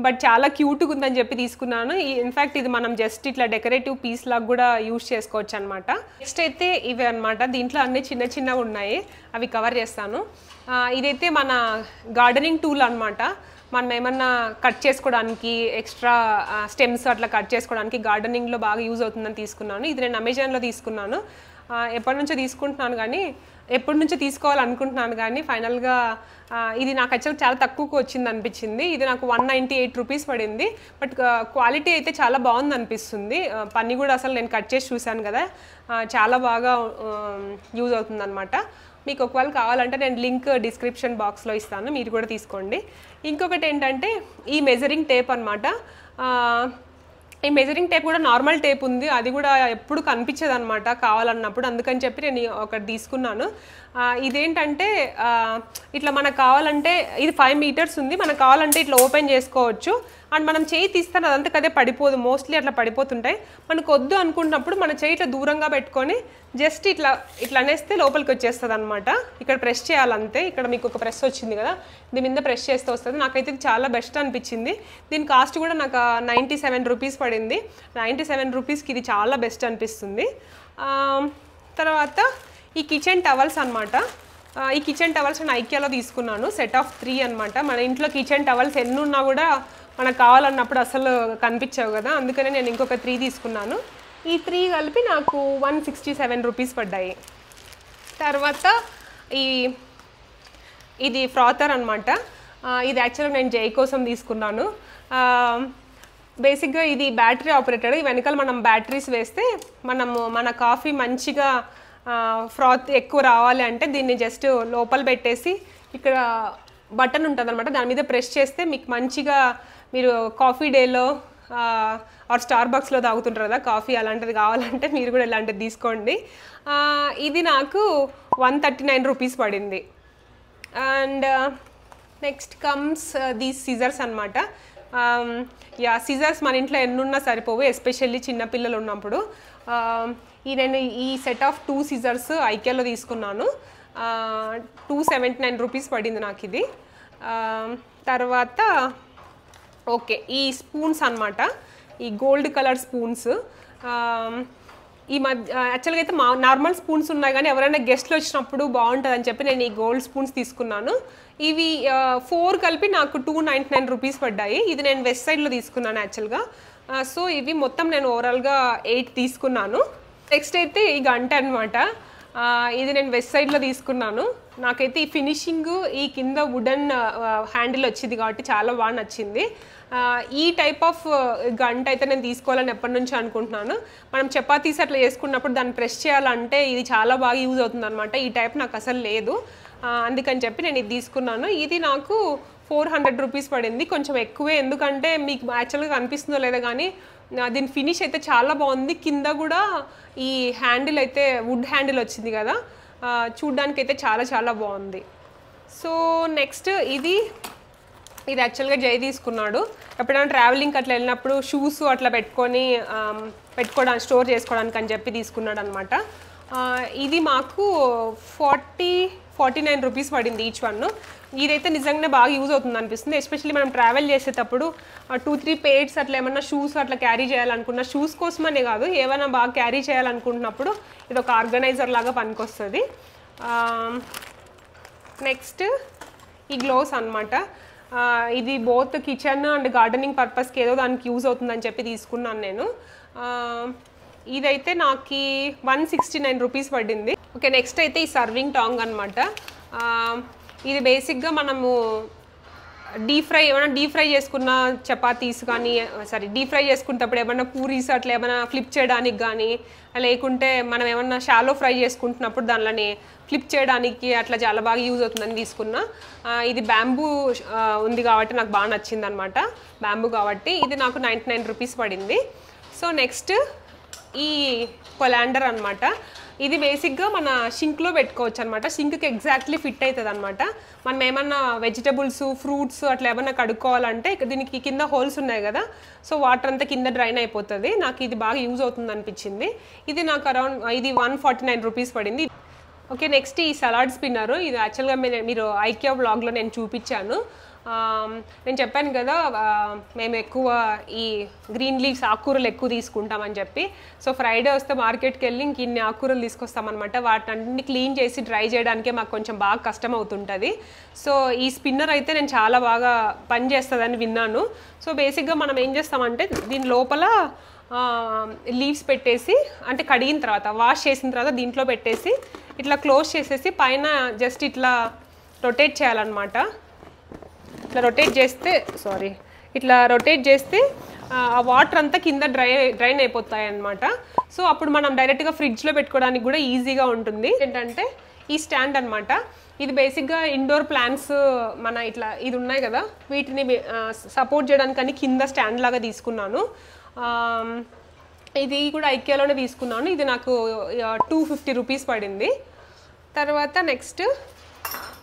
S1: బట్ చాలా క్యూట్గా ఉందని చెప్పి తీసుకున్నాను. ఇన్ఫ్యాక్ట్ ఇది మనం జస్ట్ ఇట్లా డెకరేటివ్ పీస్ లాగా కూడా యూజ్ చేసుకోవచ్చు అనమాట. నెక్స్ట్ అయితే ఇవి అనమాట. దీంట్లో అన్ని చిన్న చిన్నగా ఉన్నాయి, అవి కవర్ చేస్తాను. ఇదైతే మన గార్డెనింగ్ టూల్ అనమాట. మనం ఏమన్నా కట్ చేసుకోవడానికి, ఎక్స్ట్రా స్టెమ్స్ అట్లా కట్ చేసుకోవడానికి గార్డెనింగ్లో బాగా యూజ్ అవుతుందని తీసుకున్నాను. ఇది నేను అమెజాన్లో తీసుకున్నాను. ఎప్పటి నుంచో తీసుకుంటున్నాను కానీ, ఎప్పటి నుంచో తీసుకోవాలనుకుంటున్నాను కానీ ఫైనల్గా ఇది నాకు యాక్చువల్గా చాలా తక్కువకు వచ్చింది అనిపించింది. ఇది నాకు 198 రూపీస్ పడింది. బట్ క్వాలిటీ అయితే చాలా బాగుంది అనిపిస్తుంది. పని కూడా అసలు నేను కట్ చేసి చూశాను కదా, చాలా బాగా యూజ్ అవుతుంది అనమాట. మీకు ఒకవేళ కావాలంటే నేను లింక్ డిస్క్రిప్షన్ బాక్స్లో ఇస్తాను, మీరు కూడా తీసుకోండి. ఇంకొకటి ఏంటంటే ఈ మెజరింగ్ టేప్ అనమాట. ఈ మెజరింగ్ టేప్ కూడా నార్మల్ టేప్ ఉంది, అది కూడా ఎప్పుడు కనిపించదు అనమాట కావాలన్నప్పుడు. అందుకని చెప్పి నేను ఒకటి తీసుకున్నాను. ఇదేంటంటే ఇట్లా మనకు కావాలంటే ఇది 5 మీటర్స్ ఉంది. మనకు కావాలంటే ఇట్లా ఓపెన్ చేసుకోవచ్చు. అండ్ మనం చేయి తీస్తాను అదంతా కదే పడిపోదు, మోస్ట్లీ అట్లా పడిపోతుంటాయి. మనకు వద్దు అనుకుంటున్నప్పుడు మన చేయి ఇట్లా దూరంగా పెట్టుకొని జస్ట్ ఇట్లా అనేస్తే లోపలికి వచ్చేస్తుంది అనమాట. ఇక్కడ ప్రెస్ చేయాలంతే. ఇక్కడ మీకు ఒక ప్రెస్ వచ్చింది కదా, దీని మీద ప్రెస్ చేస్తే వస్తుంది. నాకైతే ఇది చాలా బెస్ట్ అనిపించింది. దీని కాస్ట్ కూడా నాకు 97 రూపీస్ పడింది. 97 రూపీస్కి ఇది చాలా బెస్ట్ అనిపిస్తుంది. తర్వాత ఈ కిచెన్ టవల్స్ అనమాట. ఈ కిచెన్ టవల్స్ నేను ఐకియాలో తీసుకున్నాను. సెట్ ఆఫ్ 3 అనమాట. మన ఇంట్లో కిచెన్ టవల్స్ ఎన్ని ఉన్నా కూడా మనకు కావాలన్నప్పుడు అసలు కనిపించవు కదా, అందుకనే నేను ఇంకొక 3 తీసుకున్నాను. ఈ 3 కలిపి నాకు 167 రూపీస్ పడ్డాయి. తర్వాత ఇది ఫ్రాతర్ అనమాట. ఇది యాక్చువల్గా నేను జై కోసం తీసుకున్నాను. బేసిక్గా ఇది బ్యాటరీ ఆపరేటెడ్. ఈ వెనకాల మనం బ్యాటరీస్ వేస్తే మన కాఫీ మంచిగా ఫ్రాత్ ఎక్కువ రావాలి అంటే దీన్ని జస్ట్ లోపల పెట్టేసి ఇక్కడ బటన్ ఉంటుంది అనమాట, దాని మీద ప్రెస్ చేస్తే మీకు మంచిగా మీరు కాఫీ డేలో ఆర్ స్టార్బక్స్లో తాగుతుంటారు కదా కాఫీ, అలాంటిది కావాలంటే మీరు కూడా ఇలాంటిది తీసుకోండి. ఇది నాకు 139 రూపీస్ పడింది. And next comes these scissors అనమాట. సిజర్స్ మన ఇంట్లో ఎన్నున్నా సరిపోవు, ఎస్పెషల్లీ చిన్నపిల్లలు ఉన్నప్పుడు. నేను ఈ సెట్ ఆఫ్ 2 సిజర్స్ ఐకియాలో తీసుకున్నాను. 279 రూపీస్ పడింది నాకు ఇది. తర్వాత ఓకే, ఈ స్పూన్స్ అనమాట, ఈ గోల్డ్ కలర్ స్పూన్స్. ఈ మధ్య యాక్చువల్గా అయితే నార్మల్ స్పూన్స్ ఉన్నాయి కానీ ఎవరైనా గెస్ట్లు వచ్చినప్పుడు బాగుంటుందని చెప్పి నేను ఈ గోల్డ్ స్పూన్స్ తీసుకున్నాను. ఇవి 4 కలిపి నాకు 299 రూపీస్ పడ్డాయి. ఇది నేను వెస్ట్ సైడ్లో తీసుకున్నాను యాక్చువల్గా. సో ఇవి మొత్తం నేను ఓవరాల్గా 8 తీసుకున్నాను. నెక్స్ట్ అయితే ఈ గంట అనమాట. ఇది నేను వెస్ట్ సైడ్లో తీసుకున్నాను. నాకైతే ఈ ఫినిషింగ్, ఈ కింద వుడెన్ హ్యాండిల్ వచ్చింది కాబట్టి చాలా బాగా నచ్చింది. ఈ టైప్ ఆఫ్ గంట అయితే నేను తీసుకోవాలని ఎప్పటి నుంచో అనుకుంటున్నాను. మనం చపాతీస్ అట్లా చేసుకున్నప్పుడు దాన్ని ప్రెస్ చేయాలంటే ఇది చాలా బాగా యూజ్ అవుతుంది అనమాట. ఈ టైప్ నాకు అసలు లేదు, అందుకని చెప్పి నేను ఇది తీసుకున్నాను. ఇది నాకు 400 రూపీస్ పడింది, కొంచెం ఎక్కువే. ఎందుకంటే మీకు యాక్చువల్గా కనిపిస్తుందో లేదో కానీ దీని ఫినిష్ అయితే చాలా బాగుంది. కింద కూడా ఈ హ్యాండిల్ అయితే వుడ్ హ్యాండిల్ వచ్చింది కదా, చూడ్డానికైతే చాలా చాలా బాగుంది. సో నెక్స్ట్ ఇది యాక్చువల్గా జై తీసుకున్నాడు. ఎప్పుడైనా ట్రావెలింగ్కి అట్లా వెళ్ళినప్పుడు షూస్ అట్లా పెట్టుకోవడానికి స్టోర్ చేసుకోవడానికి అని చెప్పి తీసుకున్నాడు అనమాట. ఇది మాకు 49 రూపీస్ పడింది ఈచ్ వన్. ఇదైతే నిజంగానే బాగా యూజ్ అవుతుంది అనిపిస్తుంది. ఎస్పెషల్లీ మనం ట్రావెల్ చేసేటప్పుడు 2-3 పేర్స్ అట్లా ఏమన్నా షూస్ అట్లా క్యారీ చేయాలనుకున్న, షూస్ కోసమనే కాదు ఏమైనా బాగా క్యారీ చేయాలనుకుంటున్నప్పుడు ఇది ఒక ఆర్గనైజర్ లాగా పనికొస్తుంది. నెక్స్ట్ ఈ గ్లోవ్స్ అనమాట. ఇది బోత్ కిచెన్ అండ్ గార్డెనింగ్ పర్పస్కి ఏదో దానికి యూజ్ అవుతుందని చెప్పి తీసుకున్నాను నేను. ఇదైతే నాకు 169 రూపీస్ పడింది. ఓకే, నెక్స్ట్ అయితే ఈ సర్వింగ్ టాంగ్ అనమాట. ఇది బేసిక్గా మనము డీప్ ఫ్రై చేసుకున్న చపాతీస్ కానీ డీప్ ఫ్రై చేసుకునేటప్పుడు ఏమన్నా పూరీస్ అట్లా ఏమైనా ఫ్లిప్ చేయడానికి కానీ, లేకుంటే మనం ఏమన్నా షాలో ఫ్రై చేసుకుంటున్నప్పుడు దానిలోని ఫ్లిప్ చేయడానికి అట్లా చాలా బాగా యూజ్ అవుతుందని తీసుకున్నా. ఇది బ్యాంబూ ఉంది కాబట్టి నాకు బాగా నచ్చింది అనమాట. బ్యాంబూ కాబట్టి ఇది నాకు 99 రూపీస్ పడింది. సో నెక్స్ట్ ఈ కొలాండర్ అనమాట. ఇది బేసిక్గా మన షింక్లో పెట్టుకోవచ్చు అనమాట. షింక్కి ఎగ్జాక్ట్లీ ఫిట్ అవుతుంది అనమాట. మనం ఏమన్నా వెజిటబుల్స్, ఫ్రూట్స్ అట్లా ఏమన్నా కడుక్కోవాలంటే దీనికి కింద హోల్స్ ఉన్నాయి కదా, సో వాటర్ అంతా కింద డ్రైన్ అయిపోతుంది. నాకు ఇది బాగా యూజ్ అవుతుంది అనిపించింది. ఇది నాకు ఇది 149 రూపీస్ పడింది. ఓకే, నెక్స్ట్ ఈ సలాడ్ స్పిన్నరు. ఇది యాక్చువల్గా మీరు ఐకియా వ్లాగ్లో నేను చూపించాను. నేను చెప్పాను కదా మేము ఎక్కువ ఈ గ్రీన్ లీవ్స్ ఆకుకూరలు ఎక్కువ తీసుకుంటామని చెప్పి. సో ఫ్రైడే వస్తే మార్కెట్కి వెళ్ళి ఇంక ఇన్ని ఆకుకూరలు తీసుకొస్తామన్నమాట. వాటిని క్లీన్ చేసి డ్రై చేయడానికే మాకు కొంచెం బాగా కష్టం అవుతుంటుంది. సో ఈ స్పిన్నర్ అయితే నేను చాలా బాగా పని చేస్తుందని విన్నాను. సో బేసిక్గా మనం ఏం చేస్తామంటే దీని లోపల లీవ్స్ పెట్టేసి, అంటే కడిగిన తర్వాత వాష్ చేసిన తర్వాత దీంట్లో పెట్టేసి ఇట్లా క్లోజ్ చేసేసి పైన జస్ట్ ఇట్లా రొటేట్ చేయాలన్నమాట. ఇట్లా రొటేట్ చేస్తే ఆ వాటర్ అంతా కింద డ్రైన్ అయిపోతాయి అన్నమాట. సో అప్పుడు మనం డైరెక్ట్గా ఫ్రిడ్జ్లో పెట్టుకోవడానికి కూడా ఈజీగా ఉంటుంది. ఏంటంటే ఈ స్టాండ్ అనమాట. ఇది బేసిక్గా ఇండోర్ ప్లాంట్స్ మన ఇట్లా ఇది ఉన్నాయి కదా, వీటిని సపోర్ట్ చేయడానికని కింద స్టాండ్ లాగా తీసుకున్నాను. ఇది కూడా ఐకియాలోనే తీసుకున్నాను. ఇది నాకు 250 రూపీస్ పడింది. తర్వాత నెక్స్ట్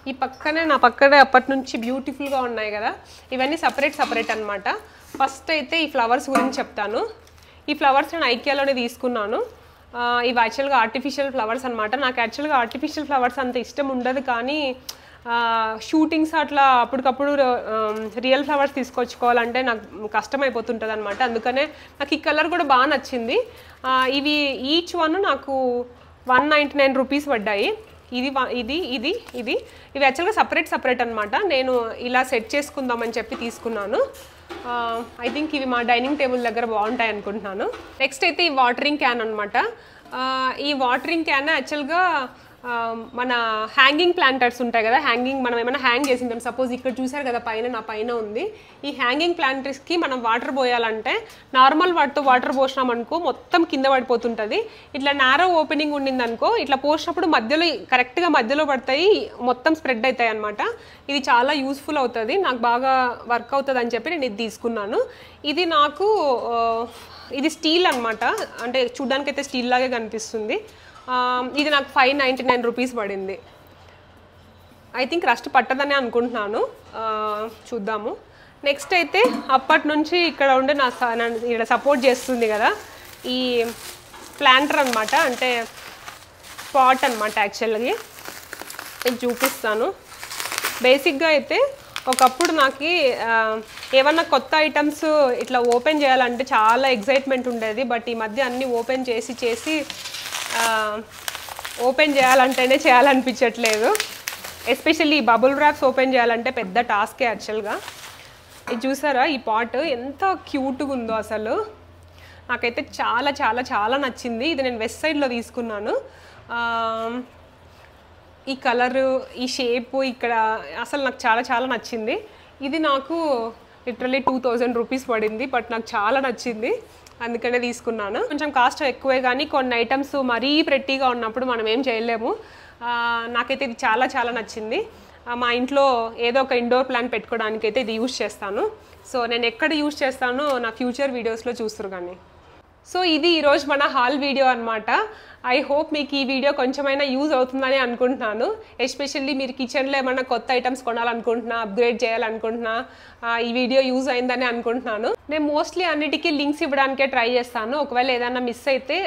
S1: ఈ నా పక్కనే అప్పటి నుంచి బ్యూటిఫుల్గా ఉన్నాయి కదా, ఇవన్నీ సపరేట్ అనమాట. ఫస్ట్ అయితే ఈ ఫ్లవర్స్ గురించి చెప్తాను. ఈ ఫ్లవర్స్ నేను ఐకియాలోనే తీసుకున్నాను. ఇవి యాక్చువల్గా ఆర్టిఫిషియల్ ఫ్లవర్స్ అనమాట. నాకు యాక్చువల్గా ఆర్టిఫిషియల్ ఫ్లవర్స్ అంత ఇష్టం ఉండదు, కానీ షూటింగ్స్ అట్లా అప్పటికప్పుడు రియల్ ఫ్లవర్స్ తీసుకొచ్చుకోవాలంటే నాకు కష్టమైపోతుంటుంది అనమాట. అందుకనే నాకు ఈ కలర్ కూడా బాగా నచ్చింది. ఇవి ఈచ్ వన్ నాకు 199 రూపీస్ పడ్డాయి. ఇవి యాక్చువల్గా సపరేట్ అనమాట. నేను ఇలా సెట్ చేసుకుందామని చెప్పి తీసుకున్నాను. ఐ థింక్ ఇవి మా డైనింగ్ టేబుల్ దగ్గర బాగుంటాయి అనుకుంటున్నాను. నెక్స్ట్ అయితే ఈ వాటరింగ్ క్యాన్ అనమాట. ఈ వాటరింగ్ క్యాన్ యాక్చువల్గా మన హ్యాంగింగ్ ప్లాంటర్స్ ఉంటాయి కదా, మనం ఏమైనా హ్యాంగ్ చేసింటాం. సపోజ్ ఇక్కడ చూసారు కదా నా పైన ఉంది. ఈ హ్యాంగింగ్ ప్లాంటర్స్కి మనం వాటర్ పోయాలంటే నార్మల్ వాటర్ పోసినాం అనుకో మొత్తం కింద పడిపోతుంటుంది. ఇట్లా నారో ఓపెనింగ్ ఉండింది అనుకో, ఇట్లా పోసినప్పుడు కరెక్ట్గా మధ్యలో పడతాయి, మొత్తం స్ప్రెడ్ అవుతాయి అనమాట. ఇది చాలా యూస్ఫుల్ అవుతుంది, నాకు బాగా వర్క్ అవుతుంది అని చెప్పి నేను ఇది తీసుకున్నాను. ఇది నాకు ఇది స్టీల్ అనమాట, అంటే చూడ్డానికైతే స్టీల్ లాగే కనిపిస్తుంది. ఇది నాకు 599 రూపీస్ పడింది. ఐ థింక్ రస్ట్ పట్టదని అనుకుంటున్నాను, చూద్దాము. నెక్స్ట్ అయితే అప్పటి నుంచి ఇక్కడ ఉండే ఇక్కడ సపోర్ట్ చేస్తుంది కదా ఈ ప్లాంటర్ అనమాట, అంటే పాట్ అనమాట. యాక్చువల్గా ఇది చూపిస్తాను. బేసిక్గా అయితే ఒకప్పుడు నాకు ఏమన్నా కొత్త ఐటమ్స్ ఇట్లా ఓపెన్ చేయాలంటే చాలా ఎగ్జైట్మెంట్ ఉండేది. బట్ ఈ మధ్య అన్నీ ఓపెన్ చేసి ఓపెన్ చేయాలంటేనే చేయాలనిపించట్లేదు. ఎస్పెషల్లీ ఈ బబుల్ ర్యాప్స్ ఓపెన్ చేయాలంటే పెద్ద టాస్కే యాక్చువల్గా. ఇది చూసారా, ఈ పాట్ ఎంత క్యూట్గా ఉందో అసలు. నాకైతే చాలా చాలా చాలా నచ్చింది. ఇది నేను వెస్ట్ సైడ్లో తీసుకున్నాను. ఈ కలరు, ఈ షేపు ఇక్కడ అసలు నాకు చాలా చాలా నచ్చింది. ఇది నాకు లిటరలీ 2000 రూపీస్ పడింది, బట్ నాకు చాలా నచ్చింది, అందుకనే తీసుకున్నాను. కొంచెం కాస్ట్ ఎక్కువే, కానీ కొన్ని ఐటమ్స్ మరీ ప్రెట్టీగా ఉన్నప్పుడు మనం ఏం చేయలేము. నాకైతే ఇది చాలా చాలా నచ్చింది. మా ఇంట్లో ఏదో ఒక ఇండోర్ ప్లాంట్ పెట్టుకోవడానికి అయితే ఇది యూజ్ చేస్తాను. సో నేను ఎక్కడ యూజ్ చేస్తానో నా ఫ్యూచర్ వీడియోస్లో చూస్తారు కానీ. సో ఇది ఈరోజు మన హాల్ వీడియో అనమాట. ఐ హోప్ మీకు ఈ వీడియో కొంచెమైనా యూజ్ అవుతుందని అనుకుంటున్నాను. ఎస్పెషల్లీ మీరు కిచెన్లో ఏమైనా కొత్త ఐటమ్స్ కొనాలనుకుంటున్నా, అప్గ్రేడ్ చేయాలనుకుంటున్నా, ఈ వీడియో యూజ్ అయిందని అనుకుంటున్నాను. నేను మోస్ట్లీ అన్నిటికీ లింక్స్ ఇవ్వడానికే ట్రై చేస్తాను. ఒకవేళ ఏదైనా మిస్ అయితే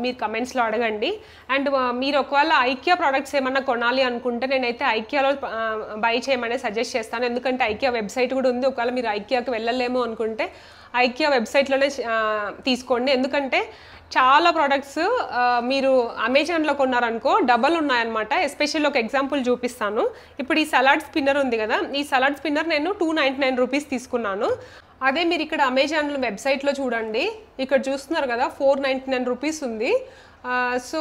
S1: మీరు కమెంట్స్లో అడగండి. అండ్ మీరు ఒకవేళ ఐకియా ప్రోడక్ట్స్ ఏమన్నా కొనాలి అనుకుంటే నేనైతే ఐకియాలో బై చేయమని సజెస్ట్ చేస్తాను. ఎందుకంటే ఐకియా వెబ్సైట్ కూడా ఉంది. ఒకవేళ మీరు ఐకియాకి వెళ్ళలేమో అనుకుంటే ఐకియా వెబ్సైట్లోనే తీసుకోండి. ఎందుకంటే చాలా ప్రోడక్ట్స్ మీరు అమెజాన్లో కొన్నారనుకో డబల్ ఉన్నాయన్నమాట. ఎస్పెషల్లీ ఒక ఎగ్జాంపుల్ చూపిస్తాను. ఇప్పుడు ఈ సలాడ్ స్పిన్నర్ ఉంది కదా, ఈ సలాడ్ స్పిన్నర్ నేను 299 రూపీస్ తీసుకున్నాను. అదే మీరు ఇక్కడ అమెజాన్ వెబ్సైట్లో చూడండి, ఇక్కడ చూస్తున్నారు కదా 499 రూపీస్ ఉంది. సో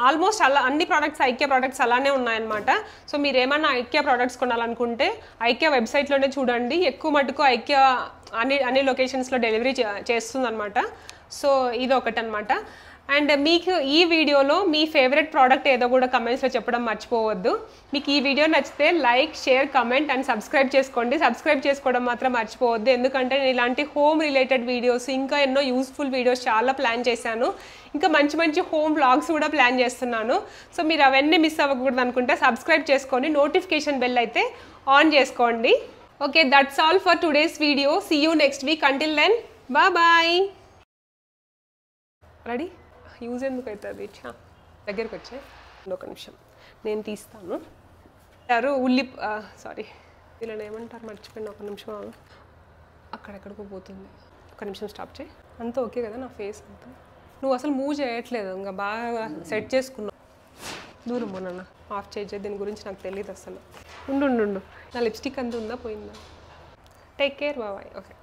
S1: ఆల్మోస్ట్ అలా అన్ని ప్రోడక్ట్స్ ఐకియా ప్రోడక్ట్స్ అలానే ఉన్నాయన్నమాట. సో మీరు ఏమైనా ఐకియా ప్రోడక్ట్స్ కొనాలనుకుంటే ఐకియా వెబ్సైట్లోనే చూడండి. ఎక్కువ మటుకు ఐకియా అన్ని లొకేషన్స్లో డెలివరీ చేస్తుందన్నమాట. సో ఇది ఒకటి అనమాట. అండ్ మీకు ఈ వీడియోలో మీ ఫేవరెట్ ప్రోడక్ట్ ఏదో కూడా కమెంట్స్లో చెప్పడం మర్చిపోవద్దు. మీకు ఈ వీడియో నచ్చితే like, share, comment and subscribe చేసుకోండి. సబ్స్క్రైబ్ చేసుకోవడం మాత్రం మర్చిపోవద్దు. ఎందుకంటే నేను ఇలాంటి హోమ్ రిలేటెడ్ వీడియోస్, ఇంకా ఎన్నో యూస్ఫుల్ వీడియోస్ చాలా ప్లాన్ చేశాను. ఇంకా మంచి మంచి హోమ్ వ్లాగ్స్ కూడా ప్లాన్ చేస్తున్నాను. సో మీరు అవన్నీ మిస్ అవ్వకూడదు అనుకుంటే సబ్స్క్రైబ్ చేసుకొని నోటిఫికేషన్ బెల్ అయితే ఆన్ చేసుకోండి. Okay, that's all for today's video. See you next week. Until then bye. Ready? Use ఎందుకు అవుతుంది? దగ్గరికి వచ్చే ఒక నిమిషం నేను తీస్తాను. సారీ ఇలా ఏమంటారు మర్చిపోయిన, ఒక నిమిషం అక్కడెక్కడికో పోతుంది. ఒక నిమిషం స్టాప్ చేయి. అంతా ఓకే కదా నా ఫేస్ అంతా? నువ్వు అసలు మూవ్ చేయట్లేదు, ఇంకా బాగా సెట్ చేసుకున్నావు. దూరం నాన్న ఆఫ్ చేయ, దీని గురించి నాకు తెలియదు అసలు. ఉండు, నా లిప్స్టిక్ అంతా ఉందా పోయిందా? టేక్ కేర్ బాబాయ్. ఓకే.